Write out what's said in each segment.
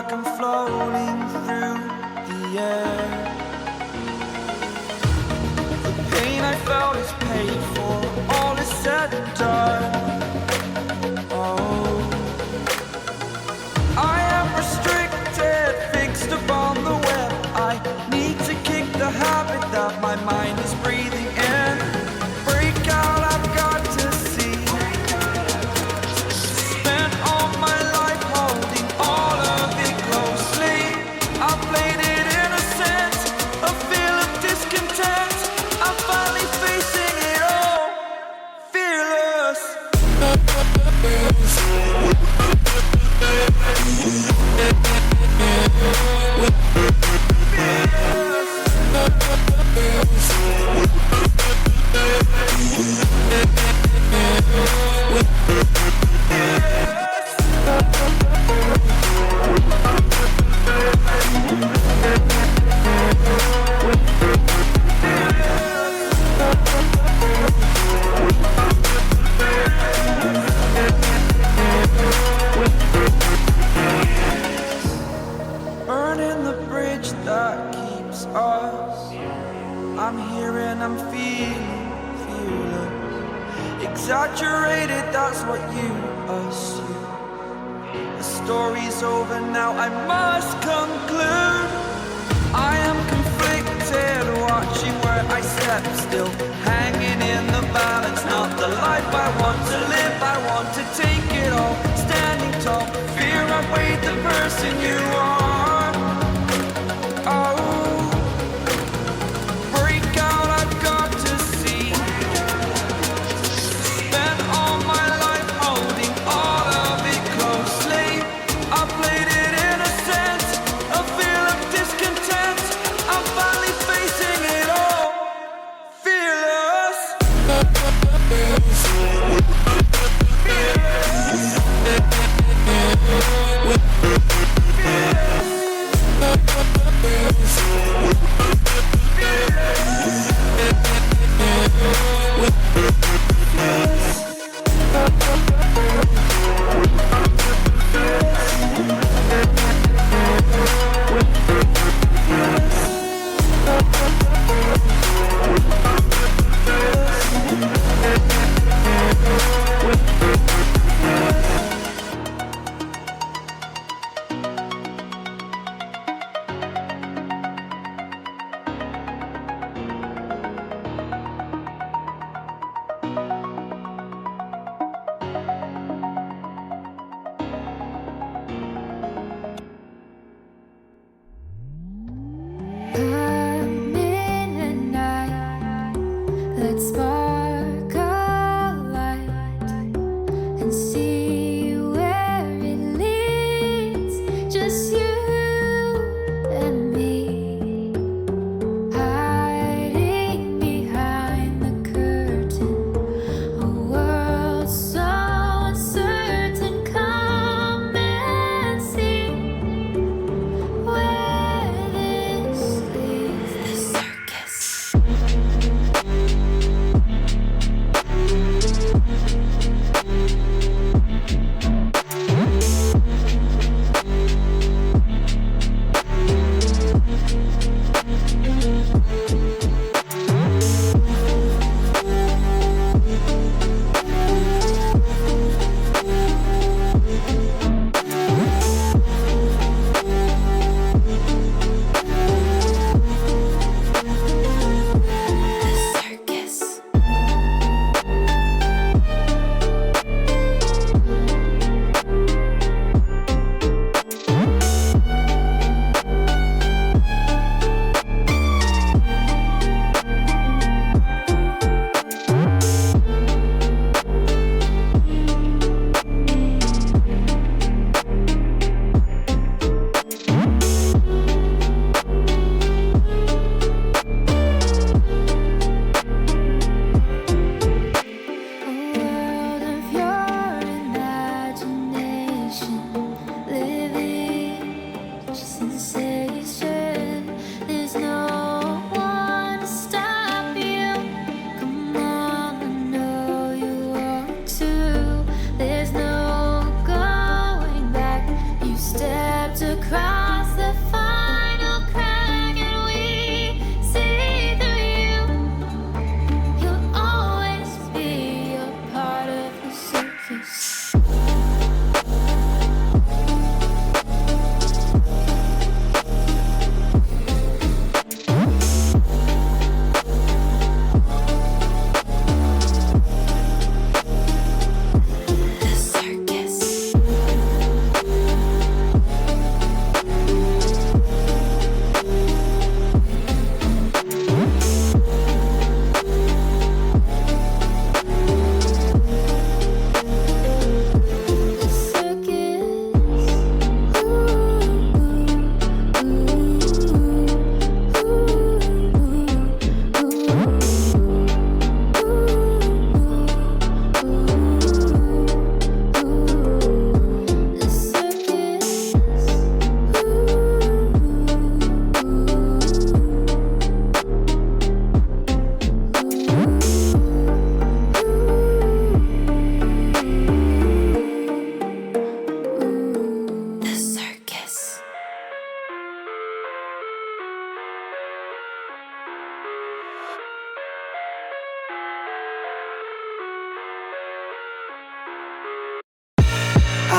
like I'm floating through the air. The pain I felt is paid for, all is said and done. Oh, I am restricted, fixed upon the web. I need to kick the habit that my mind is breathing in. Break out, I've got to see. Spent all my life holding all of it closely. I played it innocent, a feel of discontent. I'm finally facing it all, fearless. Burning the bridge that keeps us. I'm here and I'm feeling fearless. Exaggerated, that's what you assume. The story's over now, I must conclude. I am conflicted, watching where I step still, hanging in the balance. Not the life I want to live, I want to take it all. Standing tall, fear outweighed the person you are. Oh, break out, I've got to see. Spent all my life holding all of it closely. I played it innocent, a feel of discontent. I'm finally facing it all, fearless.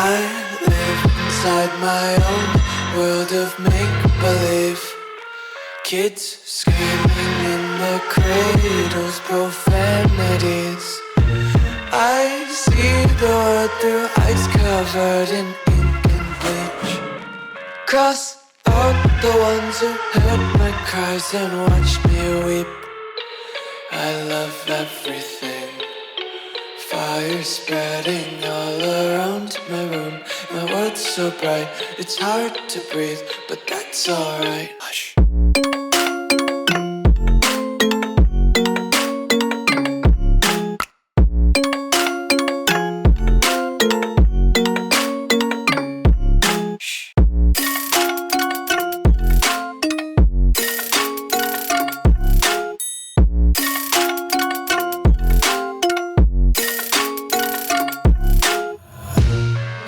I live inside my own world of make-believe. Kids screaming in their cradles, profanities. I see the world through eyes covered in ink and bleach. Cross out the ones who heard my cries and watched me weep. I love everything. Fire spreading all around my room. My world's so bright, it's hard to breathe, but that's alright. Hush.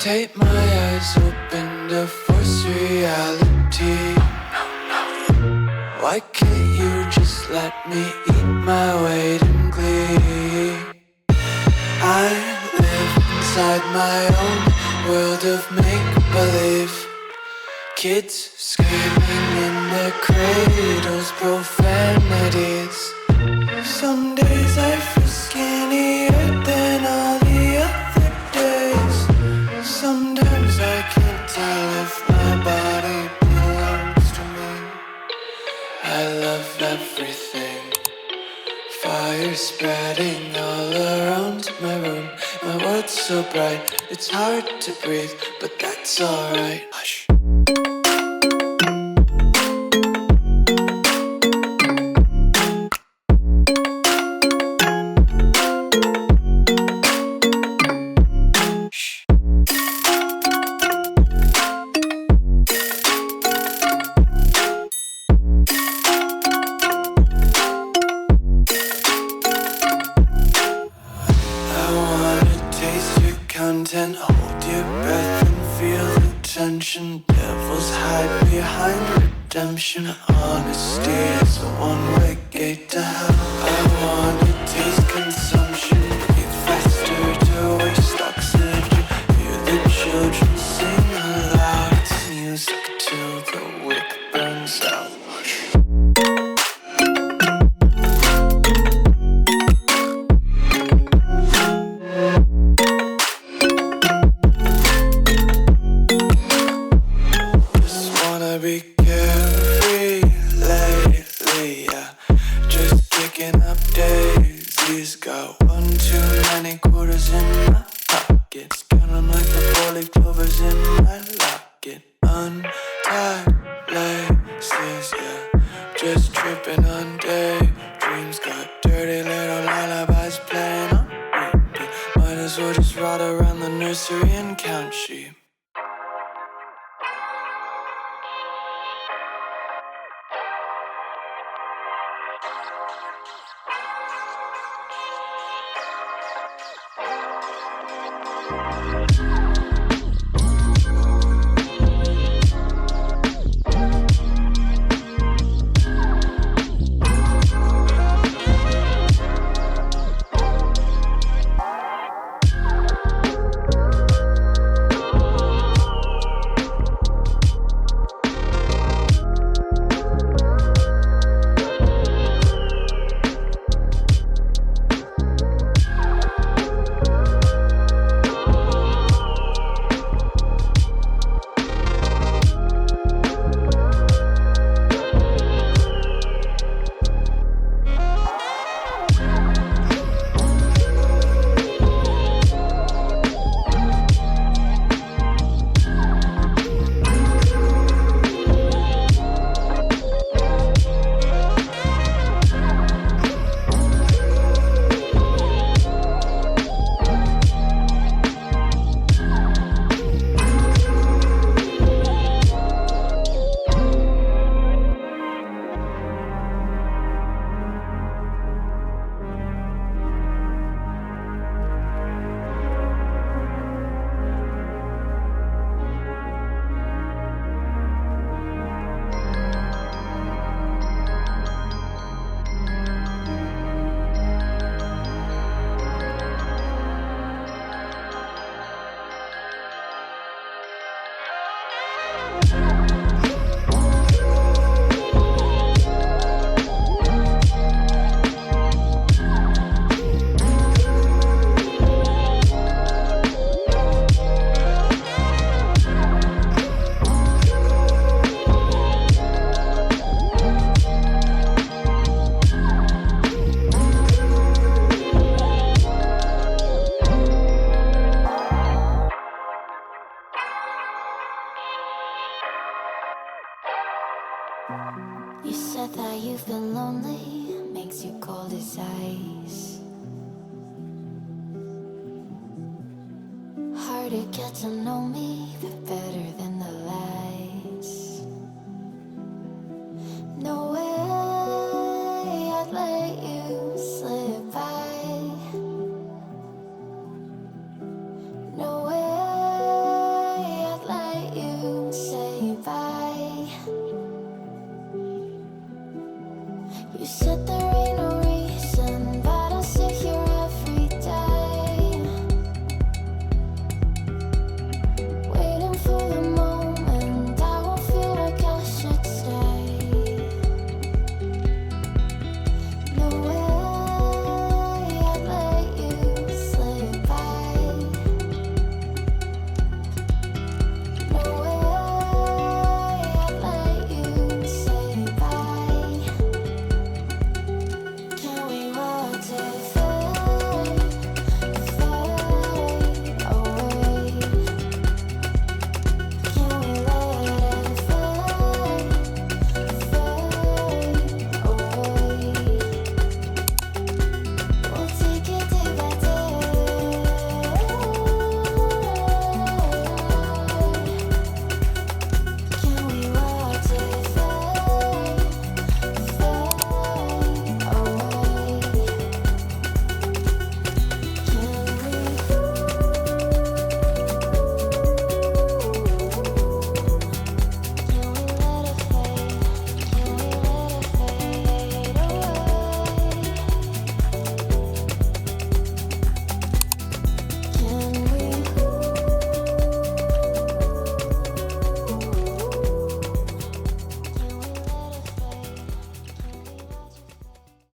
Take my eyes open to force reality. Why can't you just let me eat my weight in glee? I live inside my own world of make-believe. Kids screaming in their cradles, profanities. Some days I feel skinnier than all the other days. Sometimes I can't tell if my body belongs to me. I love everything. Fire spreading all around my room. My world's so bright, it's hard to breathe, but that's alright. Hush. Content, hold your breath and feel the tension. Devils hide behind redemption. Honesty is a one-way gate to hell. I wanna taste consumption. Breathe faster to waste oxygen. Hear the children sing aloud. It's music till the wick burns out. Be carefree lately, yeah. Just kicking up daisies. Got one too many quarters in my pockets. Count 'em like the 4-leaf clovers in my locket. Untied laces, yeah. Just tripping on daydreams. Got dirty little lullabies playing on repeat. Might as well just ride around the nursery and count sheep. to get to know me, the better than